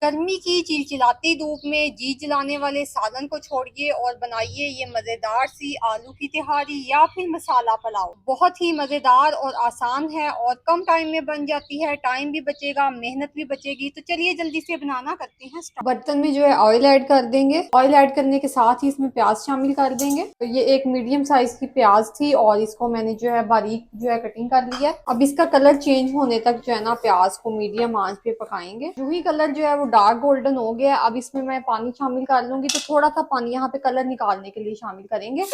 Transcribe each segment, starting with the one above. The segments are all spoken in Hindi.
गर्मी की चिलचिलाती धूप में जी जलाने वाले सालन को छोड़िए और बनाइए ये मजेदार सी आलू की तिहारी या फिर मसाला पुलाव। बहुत ही मजेदार और आसान है और कम टाइम में बन जाती है। टाइम भी बचेगा, मेहनत भी बचेगी। तो चलिए जल्दी से बनाना करते हैं स्टार्ट। बर्तन में जो है ऑयल ऐड कर देंगे। ऑयल ऐड करने के साथ ही इसमें प्याज शामिल कर देंगे। तो ये एक मीडियम साइज की प्याज थी और इसको मैंने जो है बारीक जो है कटिंग कर लिया है। अब इसका कलर चेंज होने तक जो है ना प्याज को मीडियम आंच पे पकाएंगे। जो ही कलर जो है वो डार्क गोल्डन हो गया। अब इसमें मैं पानी शामिल कर लूंगी। तो थोड़ा सा पानी यहाँ पे कलर निकालने के लिए शामिल करेंगे।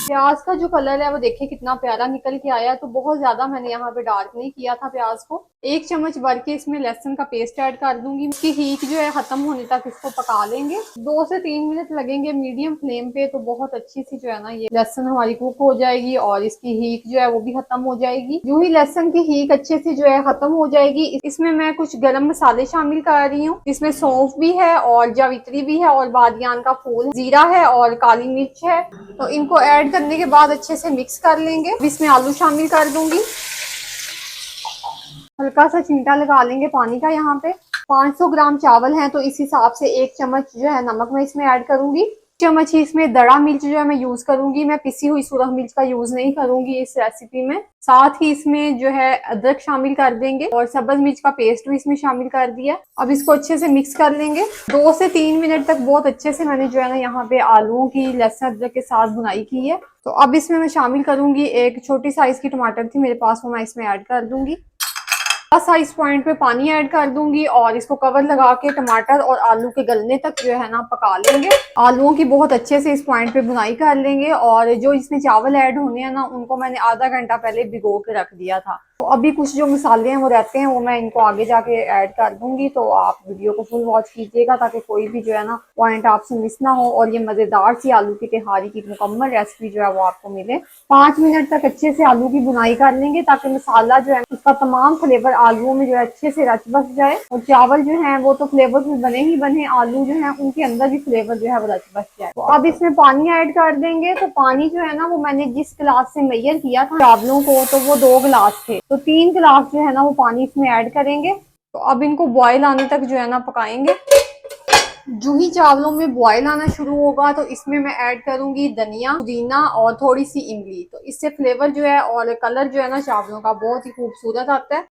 प्याज का जो कलर है वो देखिए कितना प्यारा निकल के आया। तो बहुत ज्यादा मैंने यहाँ पे डार्क नहीं किया था प्याज को। एक चम्मच भर के इसमें लहसुन का पेस्ट ऐड कर दूंगी। इसकी हीट जो है खत्म होने तक इसको पका लेंगे। 2 से 3 मिनट लगेंगे मीडियम फ्लेम पे। तो बहुत अच्छी सी जो है ना ये लहसुन हमारी कुक हो जाएगी और इसकी हीट जो है वो भी खत्म हो जाएगी। यूं ही लहसुन की हीट अच्छे से जो है खत्म हो जाएगी। इसमें मैं कुछ गरम मसाले शामिल कर रही हूँ। इसमें सौंफ भी है और जावित्री भी है और बादियान का फूल, जीरा है और काली मिर्च है। तो इनको ऐड करने के बाद अच्छे से मिक्स कर लेंगे। इसमें आलू शामिल कर दूंगी। हल्का सा छींटा लगा लेंगे पानी का। यहाँ पे 500 ग्राम चावल हैं तो इस हिसाब से 1 चम्मच जो है नमक मैं इसमें ऐड करूंगी। चम्मच ही इसमें दड़ा मिर्च जो है मैं यूज करूंगी। मैं पिसी हुई सूरख मिर्च का यूज नहीं करूंगी इस रेसिपी में। साथ ही इसमें जो है अदरक शामिल कर देंगे और सब्ज मिर्च का पेस्ट भी इसमें शामिल कर दिया। अब इसको अच्छे से मिक्स कर लेंगे। 2 से 3 मिनट तक बहुत अच्छे से मैंने जो है ना यहाँ पे आलूओं की लहसुन अदरक के साथ बुनाई की है। तो अब इसमें मैं शामिल करूंगी एक छोटी साइज की टमाटर थी मेरे पास, वो मैं इसमें ऐड कर दूंगी। सा इस पॉइंट पे पानी ऐड कर दूंगी और इसको कवर लगा के टमाटर और आलू के गलने तक जो है ना पका लेंगे। आलूओं की बहुत अच्छे से इस पॉइंट पे बुनाई कर लेंगे। और जो इसमें चावल ऐड होने हैं ना उनको मैंने आधा घंटा पहले भिगो के रख दिया था। तो अभी कुछ जो मसाले हैं वो रहते हैं वो मैं इनको आगे जाके ऐड कर दूंगी। तो आप वीडियो को फुल वॉच कीजिएगा ताकि कोई भी जो है ना पॉइंट आपसे मिस ना हो और ये मजेदार सी आलू की तिहारी की मुकम्मल रेसिपी जो है वो आपको मिले। 5 मिनट तक अच्छे से आलू की बुनाई कर लेंगे ताकि मसाला जो है उसका तमाम फ्लेवर आलूओं में जो है अच्छे से रच बस जाए। और चावल जो है वो तो फ्लेवर में बने ही बने, आलू जो है उनके अंदर भी फ्लेवर जो है वो रच बस जाए। तो अब इसमें पानी ऐड कर देंगे। तो पानी जो है ना वो मैंने जिस गिलास से मेजर किया था चावलों को तो वो 2 गिलास थे। तो 3 गिलास जो है ना वो पानी इसमें ऐड करेंगे। तो अब इनको बॉयल आने तक जो है ना पकाएंगे। जो ही चावलों में बॉयल आना शुरू होगा तो इसमें मैं ऐड करूंगी धनिया, पुदीना और थोड़ी सी इमली। तो इससे फ्लेवर जो है और कलर जो है ना चावलों का बहुत ही खूबसूरत आता है।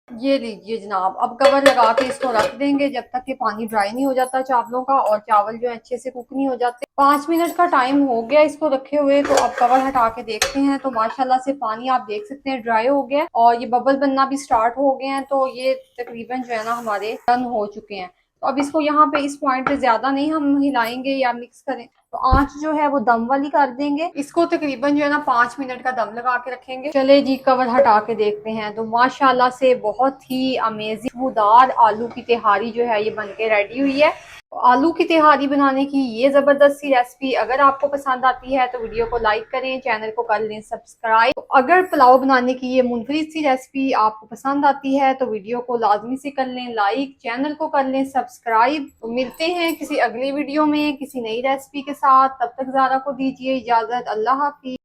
ये लीजिए जनाब, अब कवर लगा के इसको रख देंगे जब तक कि पानी ड्राई नहीं हो जाता चावलों का और चावल जो है अच्छे से कुक नहीं हो जाते। 5 मिनट का टाइम हो गया इसको रखे हुए। तो अब कवर हटा के देखते हैं तो माशाल्लाह से पानी आप देख सकते हैं ड्राई हो गया और ये बबल बनना भी स्टार्ट हो गए हैं। तो ये तकरीबन जो है ना हमारे डन हो चुके हैं। तो अब इसको यहाँ पे इस पॉइंट पे ज्यादा नहीं हम हिलाएंगे या मिक्स करें। तो आंच जो है वो दम वाली कर देंगे। इसको तकरीबन जो है ना 5 मिनट का दम लगा के रखेंगे। चले जी कवर हटा के देखते हैं। तो माशाल्लाह से बहुत ही अमेजिंग खुशबूदार आलू की तिहारी जो है ये बनके रेडी हुई है। तो आलू की तिहारी बनाने की ये जबरदस्त सी रेसिपी अगर आपको पसंद आती है तो वीडियो को लाइक करें, चैनल को कर लें सब्सक्राइब। तो अगर पुलाव बनाने की ये मुनफरिद सी रेसिपी आपको पसंद आती है तो वीडियो को लाजमी से कर लें लाइक, चैनल को कर लें सब्सक्राइब। तो मिलते हैं किसी अगली वीडियो में किसी नई रेसिपी के साथ। तब तक ज़ारा को दीजिए इजाजत। अल्लाह हाफिज।